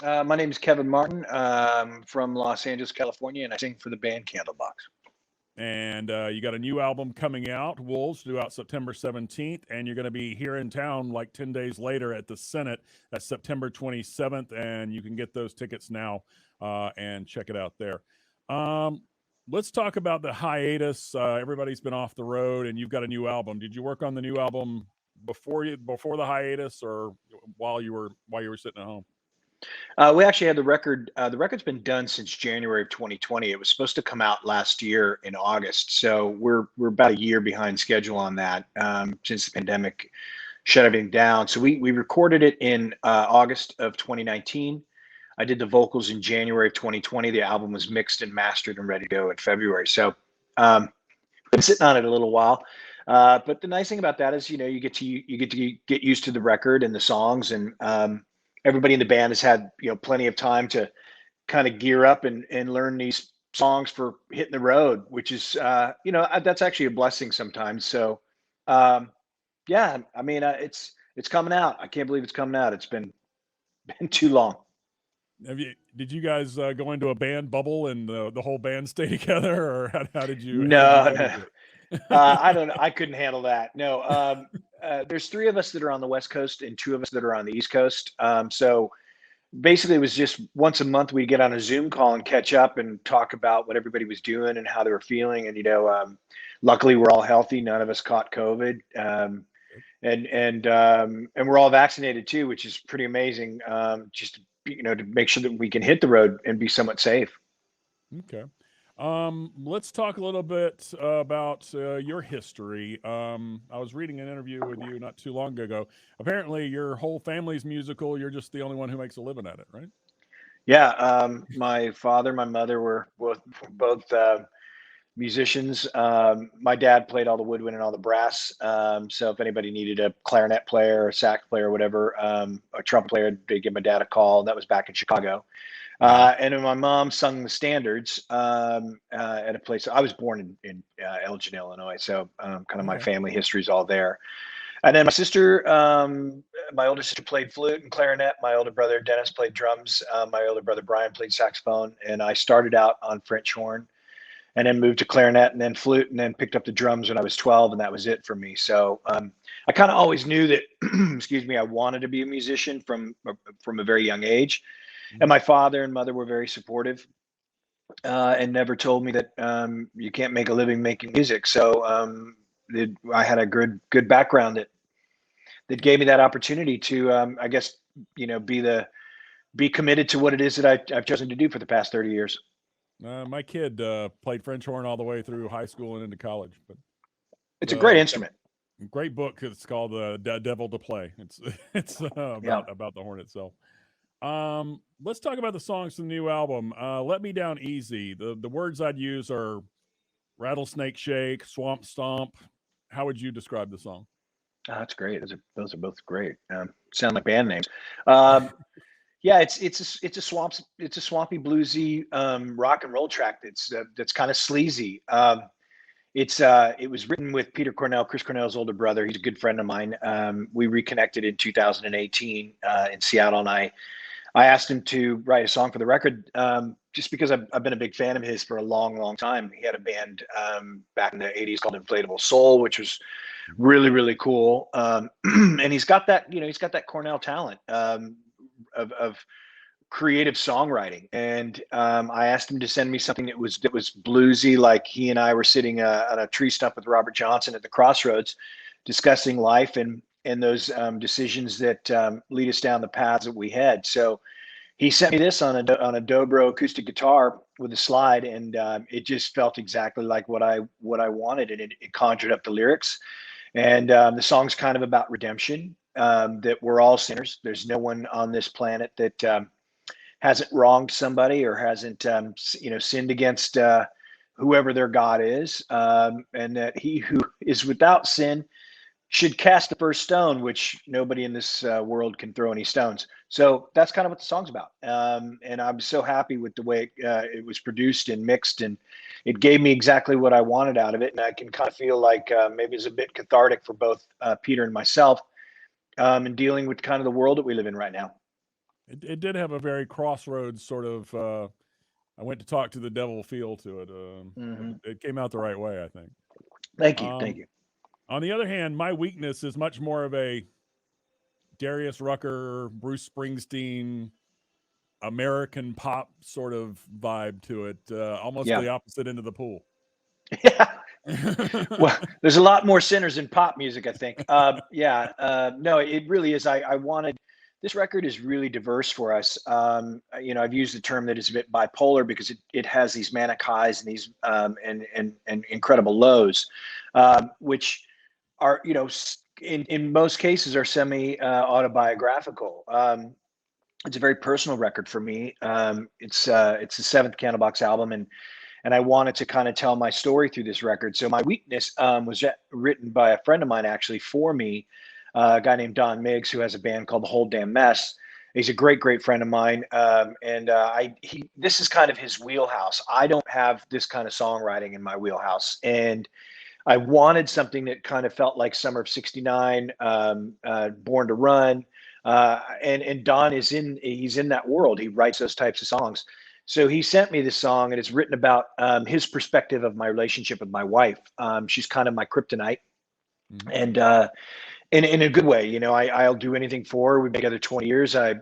My name is Kevin Martin, from Los Angeles, California, and I sing for the band Candlebox. And you got a new album coming out, Wolves, due out September 17th. And you're going to be here in town like 10 days later at the Senate. That's September 27th. And you can get those tickets now and check it out there. Um, let's talk about the hiatus. Everybody's been off the road and you've got a new album. Did you work on the new album before the hiatus or while you were sitting at home? We actually had the record. The record's been done since January of 2020. It was supposed to come out last year in August, so we're about a year behind schedule on that since the pandemic shut everything down. So we recorded it in August of 2019. I did the vocals in January of 2020. The album was mixed and mastered and ready to go in February. So um, been sitting on it a little while. But the nice thing about that is, you get to get used to the record and the songs, and everybody in the band has had plenty of time to kind of gear up and learn these songs for hitting the road, which is that's actually a blessing sometimes. So um, yeah, I mean it's coming out. I can't believe it's coming out. It's been too long. Did you guys go into a band bubble and the whole band stay together, or how did you No, get no. into I it? don't know. I couldn't handle that. No, there's three of us that are on the West Coast and two of us that are on the East Coast. So basically, it was just once a month we'd get on a Zoom call and catch up and talk about what everybody was doing and how they were feeling. And luckily we're all healthy. None of us caught COVID, and we're all vaccinated too, which is pretty amazing. Just to make sure that we can hit the road and be somewhat safe. Okay. Let's talk a little bit about your history. I was reading an interview with you not too long ago. Apparently, your whole family's musical. You're just the only one who makes a living at it, right? Yeah, my father, my mother were both musicians. My dad played all the woodwind and all the brass. So if anybody needed a clarinet player, a sax player, or whatever, a trumpet player, they give my dad a call. That was back in Chicago. Yeah. And then my mom sung the standards at a place. I was born in Elgin, Illinois, so kind of my Okay. family history is all there. And then my sister, my older sister played flute and clarinet. My older brother Dennis played drums. My older brother Brian played saxophone, and I started out on French horn, and then moved to clarinet, and then flute, and then picked up the drums when I was 12, and that was it for me. So I kind of always knew that, excuse me, I wanted to be a musician from a very young age. And Mhm. my father and mother were very supportive and never told me that you can't make a living making music. So I had a good background that gave me that opportunity to, I guess, be committed to what it is that I've chosen to do for the past 30 years. My kid played French horn all the way through high school and into college, but It's a great uh, instrument. great book. It's called "Devil to Play." It's it's Yeah. about the horn itself. Let's talk about the songs from the new album. Let Me Down Easy. The words I'd use are rattlesnake shake, swamp stomp. How would you describe the song? Oh, that's great. Those are both great. Sound like band names. Um, yeah, it's a swampy bluesy rock and roll track that's kind of sleazy. It was written with Peter Cornell, Chris Cornell's older brother. He's a good friend of mine. We reconnected in 2018 in Seattle, and I asked him to write a song for the record, just because I've been a big fan of his for a long, long time. He had a band back in the '80s called Inflatable Soul, which was really, really cool. And he's got that Cornell talent of creative songwriting. And I asked him to send me something that was bluesy, like he and I were sitting on a tree stump with Robert Johnson at the crossroads, discussing life and those decisions that lead us down the paths that we had. So he sent me this on a dobro acoustic guitar with a slide, and it just felt exactly like what I wanted, and it conjured up the lyrics. And the song's kind of about redemption. That we're all sinners. There's no one on this planet that hasn't wronged somebody or hasn't sinned against whoever their God is, and that he who is without sin should cast the first stone, which nobody in this world can throw any stones. So that's kind of what the song's about. And I'm so happy with the way it was produced and mixed, and it gave me exactly what I wanted out of it. And I can kind of feel like maybe it's a bit cathartic for both Peter and myself in dealing with kind of the world that we live in right now. It did have a very crossroads sort of. I went to talk to the devil feel to it. Hmm. It came out the right way, I think. Thank you, thank Um, you. on the other hand, my weakness is much more of a Darius Rucker, Bruce Springsteen, American pop sort of vibe to it. Almost Yeah. the opposite end of the pool. Yeah. Well, there's a lot more sinners in pop music, I think. Yeah, no, it really is. I wanted this record is really diverse for us. I've used the term that it's a bit bipolar because it has these manic highs and these and incredible lows, which are in most cases are semi autobiographical. It's a very personal record for me. It's the seventh Candlebox album, and I wanted to kind of tell my story through this record. So my weakness was written by a friend of mine actually for me, a guy named Don Miggs who has a band called The Whole Damn Mess. He's a great friend of mine, and this is kind of his wheelhouse. I don't have this kind of songwriting in my wheelhouse, and I wanted something that kind of felt like Summer of '69, Born to Run, and Don he's in that world. He writes those types of songs. So he sent me this song, and it's written about his perspective of my relationship with my wife. She's kind of my kryptonite, Mhm. and in a good way. I'll do anything for her. We've been together 20 years. I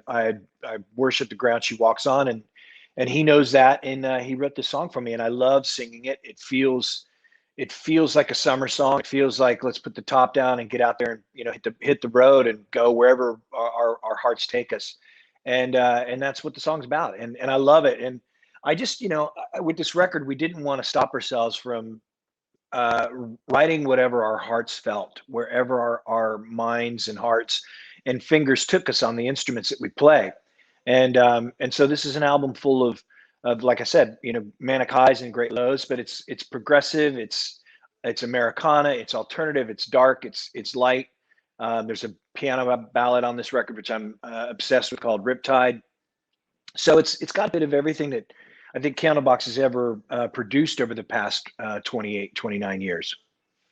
worship the ground she walks on, and he knows that, and he wrote this song for me, and I love singing it. It feels like a summer song. It feels like let's put the top down and get out there and hit the road and go wherever our hearts take us, and that's what the song's about. And I love it. And I just with this record we didn't want to stop ourselves from uh, writing whatever our hearts felt, wherever our minds and hearts and fingers took us on the instruments that we play. And so this is an album full of like I said, manic highs and great lows, but it's progressive, it's Americana, it's alternative, it's dark, it's light. There's a piano ballad on this record which I'm obsessed with called Riptide. So it's got a bit of everything that I think Candlebox has ever produced over the past 28, 29 years.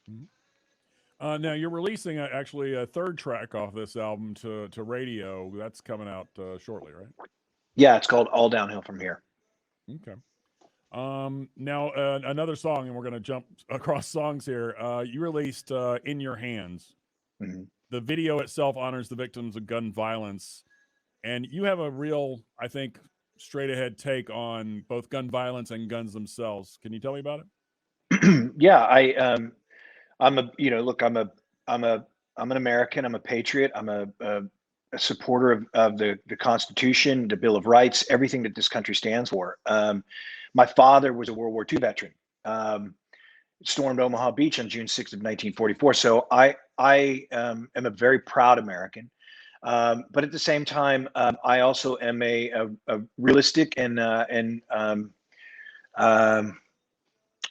Mhm. Now you're releasing actually a third track off this album to radio. That's coming out shortly, right? Yeah, it's called All Downhill from Here. Okay. Now another song, and we're going to jump across songs here. You released "In Your Hands." Mhm. The video itself honors the victims of gun violence, and you have a real, I think, straight ahead take on both gun violence and guns themselves. Can you tell me about it? Yeah, I'm a look, I'm a I'm an American. I'm a patriot. I'm a supporter of the Constitution, the Bill of Rights, everything that this country stands for. My father was a World War II veteran. Um, Stormed Omaha Beach on June 6th of 1944. So I am a very proud American. But at the same time, I also am a realistic and I'm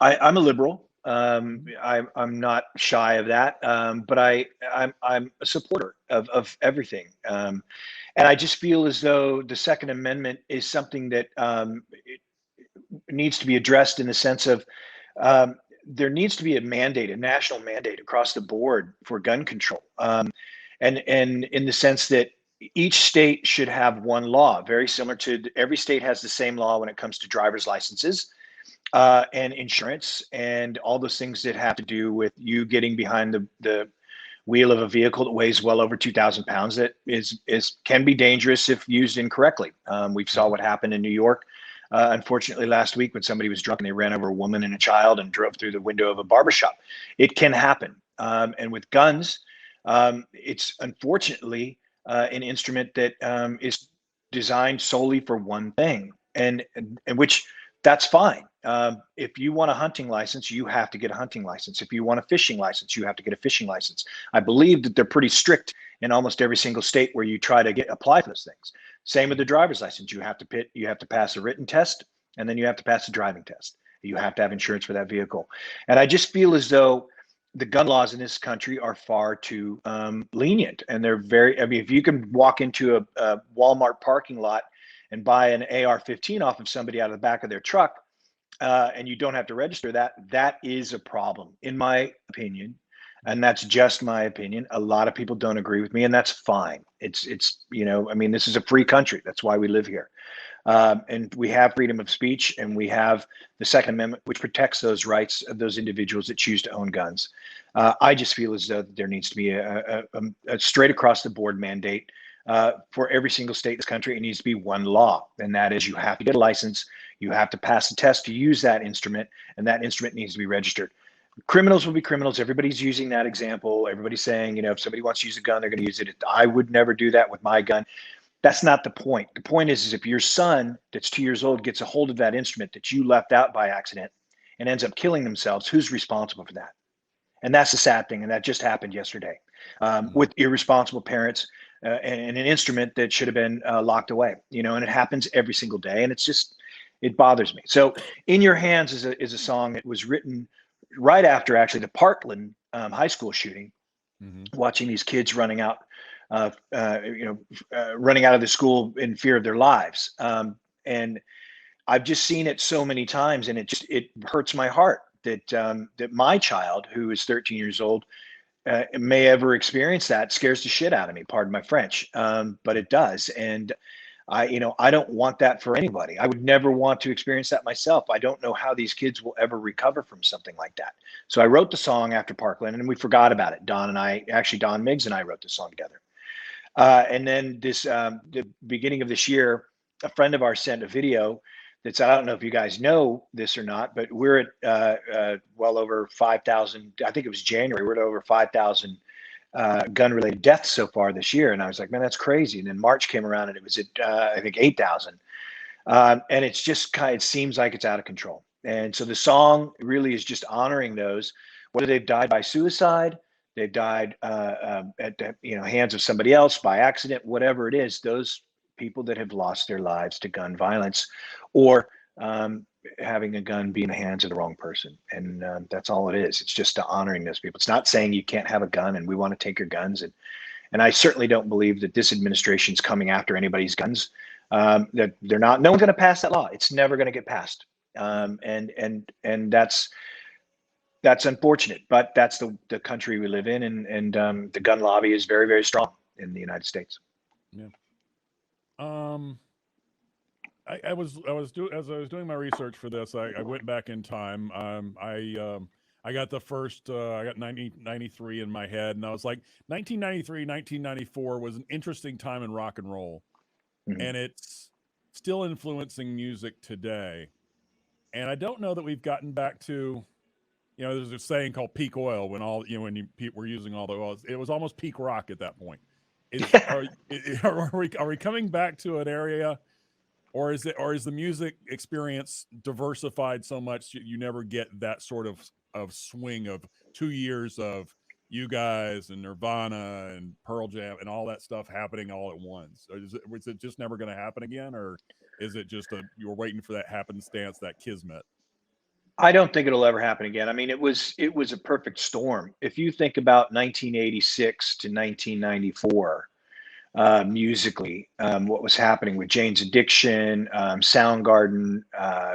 a liberal. I'm not shy of that, but I'm a supporter of everything, and I just feel as though the Second Amendment is something that it needs to be addressed in the sense of um, there needs to be a mandate, a national mandate across the board for gun control, and in the sense that each state should have one law, very similar to every state has the same law when it comes to driver's licenses and insurance and all those things that have to do with you getting behind the wheel of a vehicle that weighs well over 2,000 pounds that is can be dangerous if used incorrectly. We saw Mhm. what happened in New York, unfortunately, last week when somebody was drunk and they ran over a woman and a child and drove through the window of a barbershop. It can happen. And with guns, it's unfortunately an instrument that is designed solely for one thing, and which that's fine. If you want a hunting license, you have to get a hunting license. If you want a fishing license, you have to get a fishing license. I believe that they're pretty strict in almost every single state where you try to apply for those things. Same with the Mhm. driver's license. You have to pass a written test, and then you have to pass a driving test. You have to have insurance for that vehicle. And I just feel as though the gun laws in this country are far too lenient, and they're very. I mean, if you can walk into a Walmart parking lot and buy an AR-15 off of somebody out of the back of their truck, and you don't have to register that, that is a problem, in my opinion. And that's just my opinion. A lot of people don't agree with me, and that's fine. It's I mean, this is a free country. That's why we live here. And we have freedom of speech, and we have the Second Amendment, which protects those rights of those individuals that choose to own guns. I just feel as though there needs to be a straight across the board mandate for every single state in this country. It needs to be one law, and that is you have to get a license, you have to pass a test to use that instrument, and that instrument needs to be registered. Criminals will be criminals. Everybody's using that example. Everybody's saying, if somebody wants to use a gun, they're going to use it. I would never do that with my gun. That's not the point. The point is if your son that's 2 years old gets a hold of that instrument that you left out by accident and ends up killing themselves, who's responsible for that? And that's the sad thing. And that just happened yesterday with irresponsible parents and an instrument that should have been locked away, and it happens every single day. And it bothers me. So In Your Hands is a song that was written right after actually the Parkland high school shooting, watching these kids running out of the school in fear of their lives. And I've just seen it so many times, and it hurts my heart that my child, who is 13 years old, may ever experience that. It scares the shit out of me, pardon my French, but it does. And I don't want that for anybody. I would never want to experience that myself. I don't know how these kids will ever recover from something like that. So I wrote the song after Parkland, and we forgot about it. Don Miggs and I wrote the song together. And then the beginning of this year, a friend of ours sent a video that's, I don't know if you guys know this or not, but we're at well over 5,000. I think it was January. We're at over 5,000 gun-related deaths so far this year. And I was like, man, that's crazy. And then March came around and it was at, I think, 8,000. And it's just it seems like it's out of control. And so the song really is just honoring those, whether they've died by suicide, they've died at the hands of somebody else by accident, whatever it is, those people that have lost their lives to gun violence or having a gun be in the hands of the wrong person. And that's all it is. It's just honoring those people. It's not saying you can't have a gun and we want to take your guns. And I certainly don't believe that this administration is coming after anybody's guns. That they're not. No one's going to pass that law. It's never going to get passed. And that's unfortunate, but that's the country we live in, and the gun lobby is very, very strong in the United States. Yeah. As I was doing my research for this, I went back in time. I got the first, I got 1993 in my head, and I was like, 1993, 1994 was an interesting time in rock and roll, and it's still influencing music today. And I don't know that we've gotten back to, there's a saying called peak oil when when people were using all the oils. It was almost peak rock at that point. Are we coming back to an area, or is the music experience diversified so much you never get that sort of swing of 2 years of you guys and Nirvana and Pearl Jam and all that stuff happening all at once? Or is it just never going to happen again, or is it just you're waiting for that happenstance, that kismet? I don't think it'll ever happen again. I mean, it was a perfect storm. If you think about 1986 to 1994, musically, what was happening with Jane's Addiction, Soundgarden,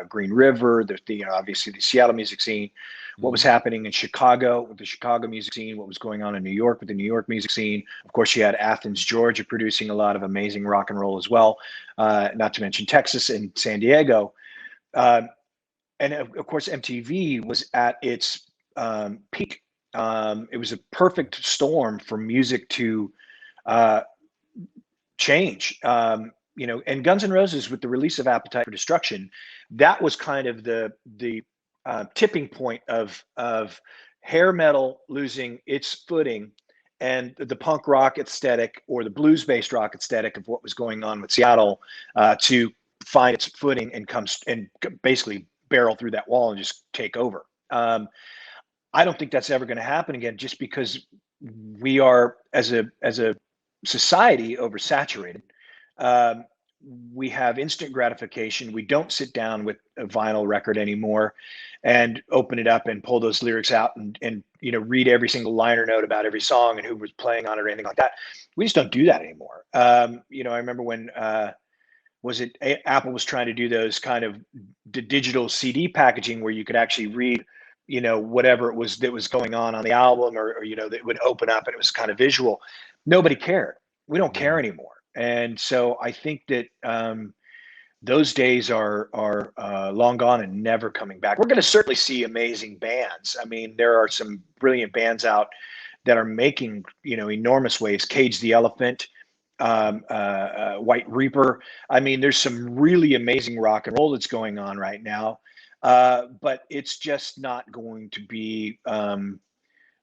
Green River, obviously the Seattle music scene, what was happening in Chicago with the Chicago music scene, what was going on in New York with the New York music scene. Of course, you had Athens, Georgia producing a lot of amazing rock and roll as well, not to mention Texas and San Diego. And of course, MTV was at its peak. It was a perfect storm for music to change. And Guns N' Roses, with the release of Appetite for Destruction, that was kind of the tipping point of hair metal losing its footing and the punk rock aesthetic or the blues-based rock aesthetic of what was going on with Seattle to find its footing and basically barrel through that wall and just take over. I don't think that's ever going to happen again, just because we are, as a society, oversaturated. We have instant gratification. We don't sit down with a vinyl record anymore and open it up and pull those lyrics out and read every single liner note about every song and who was playing on it or anything like that. We just don't do that anymore. I remember when Apple was trying to do those kind of digital CD packaging where you could actually read whatever it was that was going on the album, or that would open up and it was kind of visual. Nobody cared. We don't care anymore. And so I think that those days are long gone and never coming back. We're going to certainly see amazing bands. I mean, there are some brilliant bands out that are making enormous waves. Cage the Elephant, White Reaper. I mean, there's some really amazing rock and roll that's going on right now, but it's just not going to be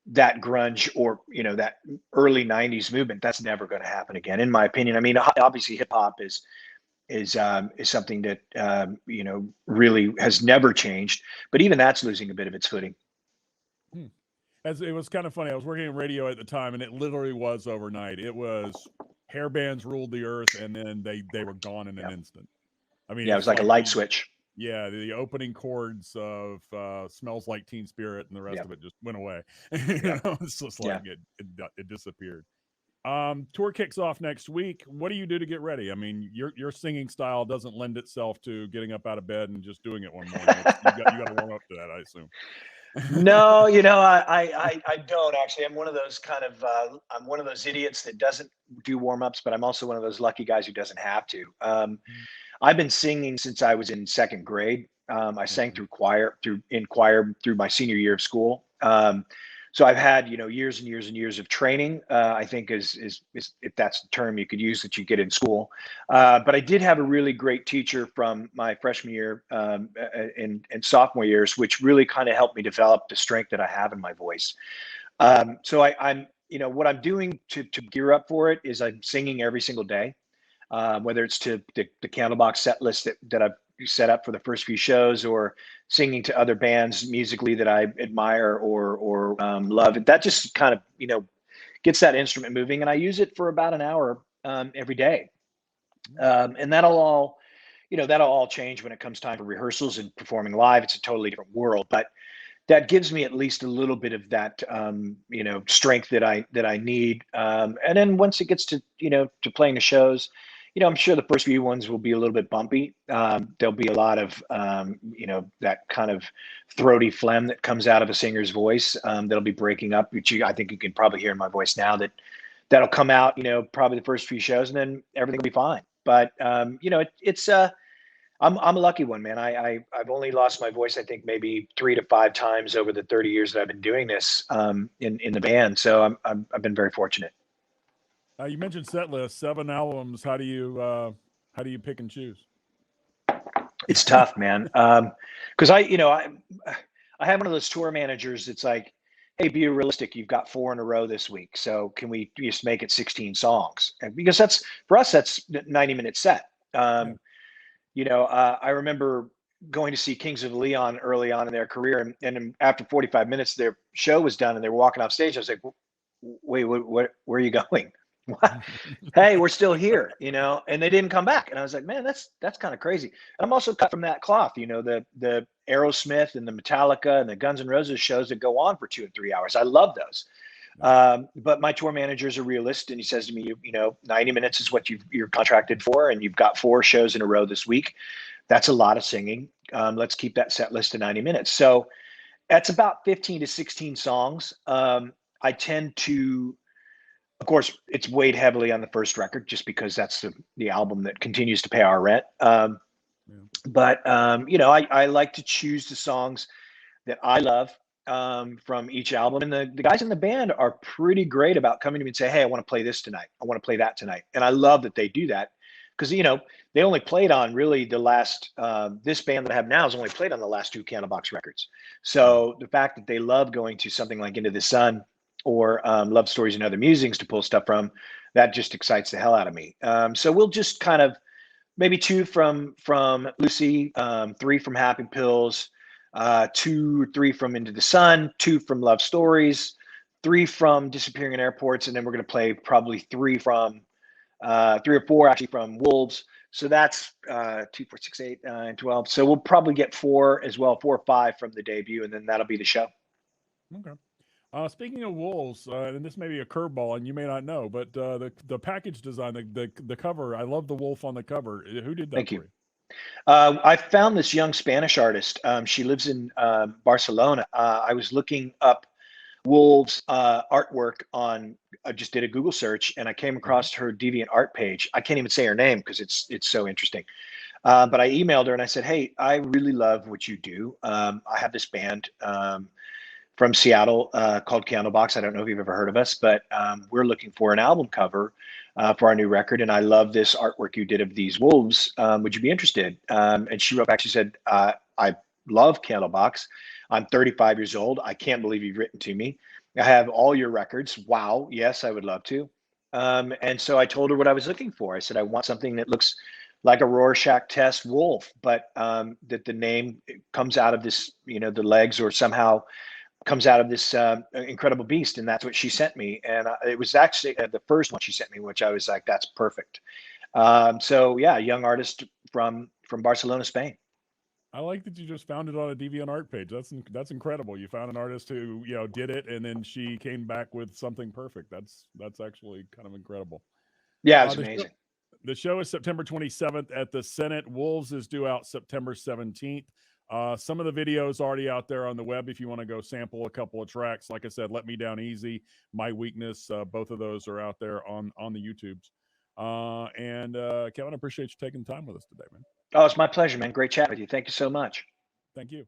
that grunge or that early '90s movement. That's never going to happen again, in my opinion. I mean, obviously, hip hop is something that really has never changed, but even that's losing a bit of its footing. As it was kind of funny, I was working in radio at the time, and it literally was overnight. It was hair bands ruled the earth, and then they were gone in an instant. I mean, it was like a light switch. Yeah, the opening chords of "Smells Like Teen Spirit" and the rest of it just went away. It's just like it disappeared. Tour kicks off next week. What do you do to get ready? I mean, your singing style doesn't lend itself to getting up out of bed and just doing it one morning. You got to warm up to that, I assume. No, I don't actually. I'm one of those I'm one of those idiots that doesn't do warm-ups, but I'm also one of those lucky guys who doesn't have to. I've been singing since I was in second grade. I sang through choir through my senior year of school. So I've had years and years and years of training. I think is if that's the term you could use that you get in school. But I did have a really great teacher from my freshman year and sophomore years, which really kind of helped me develop the strength that I have in my voice. So I'm what I'm doing to gear up for it is I'm singing every single day, whether it's to the Candlebox set list that I've set up for the first few shows, or singing to other bands musically that I admire or love. That just kind of gets that instrument moving, and I use it for about an hour every day. And that'll all change when it comes time for rehearsals and performing live. It's a totally different world, but that gives me at least a little bit of that strength that I need. And then once it gets to to playing the shows, I'm sure the first few ones will be a little bit bumpy. There'll be a lot of that kind of throaty phlegm that comes out of a singer's voice that'll be breaking up, which I think you can probably hear in my voice now. That'll come out probably the first few shows, and then everything will be fine. But it's I'm a lucky one, man. I've only lost my voice, I think, maybe 3 to 5 times over the 30 years that I've been doing this in the band. So I've been very fortunate. You mentioned set list, 7 albums. How do you pick and choose? It's tough, man. Because I have one of those tour managers that's like, hey, be realistic. You've got 4 in a row this week, so can we just make it 16 songs? And because for us, that's 90-minute set. I remember going to see Kings of Leon early on in their career, and after 45 minutes, their show was done, and they were walking off stage. I was like, wait, where are you going? Hey, we're still here, and they didn't come back. And I was like, man, that's kind of crazy. I'm also cut from that cloth, the Aerosmith and the Metallica and the Guns N' Roses shows that go on for 2 and 3 hours. I love those. But my tour manager is a realist, and he says to me, 90 minutes is what you're contracted for, and you've got 4 shows in a row this week. That's a lot of singing. Let's keep that set list to 90 minutes. So that's about 15 to 16 songs. I tend to, of course, it's weighed heavily on the first record just because that's the album that continues to pay our rent. But I like to choose the songs that I love from each album. And the guys in the band are pretty great about coming to me and say, hey, I want to play this tonight. I want to play that tonight. And I love that they do that because, they only played on really the last, this band that I have now has only played on the last 2 Candlebox records. So the fact that they love going to something like Into the Sun or Love Stories and Other Musings to pull stuff from, that just excites the hell out of me. So we'll just kind of maybe 2 from Lucy, 3 from Happy Pills, 2 or 3 from Into the Sun, 2 from Love Stories, 3 from Disappearing in Airports, and then we're going to play probably 3 or 4 actually from Wolves. So that's 2, 4, 6, 8, 9, 12. So we'll probably get 4 as well, 4 or 5 from the debut, and then that'll be the show. Okay. Speaking of Wolves, and this may be a curveball, and you may not know, but the package design, the cover, I love the wolf on the cover. Who did that? Thank you. I found this young Spanish artist. She lives in Barcelona. I was looking up Wolves artwork on. I just did a Google search and I came across her Deviant Art page. I can't even say her name because it's so interesting. But I emailed her and I said, "Hey, I really love what you do. I have this band from Seattle called Candlebox. I don't know if you've ever heard of us, but we're looking for an album cover for our new record. And I love this artwork you did of these wolves. Would you be interested?" And she wrote back. She said, "I love Candlebox. I'm 35 years old. I can't believe you've written to me. I have all your records. Wow. Yes, I would love to." And so I told her what I was looking for. I said, "I want something that looks like a Rorschach test wolf, but that the name comes out of this, the legs or somehow comes out of this incredible beast." And that's what she sent me. And it was actually the first one she sent me, which I was like, that's perfect. So yeah, young artist from Barcelona, Spain. I like that you just found it on a Deviant Art page. That's incredible. You found an artist who did it, and then she came back with something perfect. That's actually kind of incredible. Yeah, it's The show, amazing. the show is September 27th at the Senate. Wolves is due out September 17th. Some of the videos already out there on the web if you want to go sample a couple of tracks. Like I said, Let Me Down Easy, My Weakness, both of those are out there on the YouTubes. And Kevin, I appreciate you taking time with us today, man. Oh, it's my pleasure, man. Great chat with you. Thank you so much. Thank you.